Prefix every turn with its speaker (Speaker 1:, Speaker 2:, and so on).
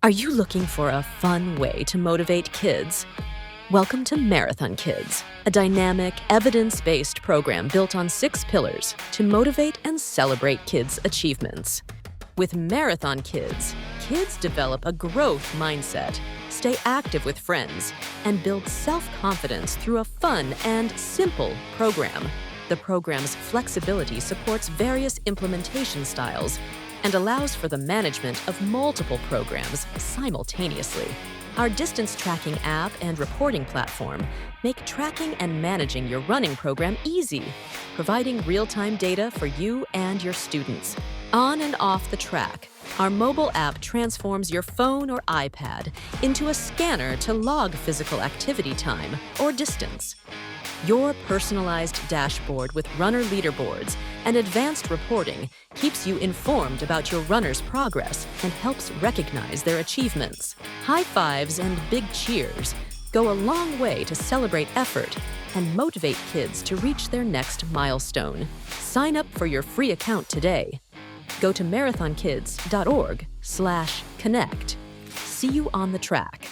Speaker 1: Are you looking for a fun way to motivate kids? Welcome to Marathon Kids, a dynamic, evidence-based program built on 6 pillars to motivate and celebrate kids' achievements. With Marathon Kids, kids develop a growth mindset, stay active with friends, and build self-confidence through a fun and simple program. The program's flexibility supports various implementation styles and allows for the management of multiple programs simultaneously. Our distance tracking app and reporting platform make tracking and managing your running program easy, providing real-time data for you and your students. On and off the track, our mobile app transforms your phone or iPad into a scanner to log physical activity time or distance. Your personalized dashboard with runner leaderboards and advanced reporting keeps you informed about your runner's progress and helps recognize their achievements. High fives and big cheers go a long way to celebrate effort and motivate kids to reach their next milestone. Sign up for your free account today. Go to marathonkids.org/connect. See you on the track.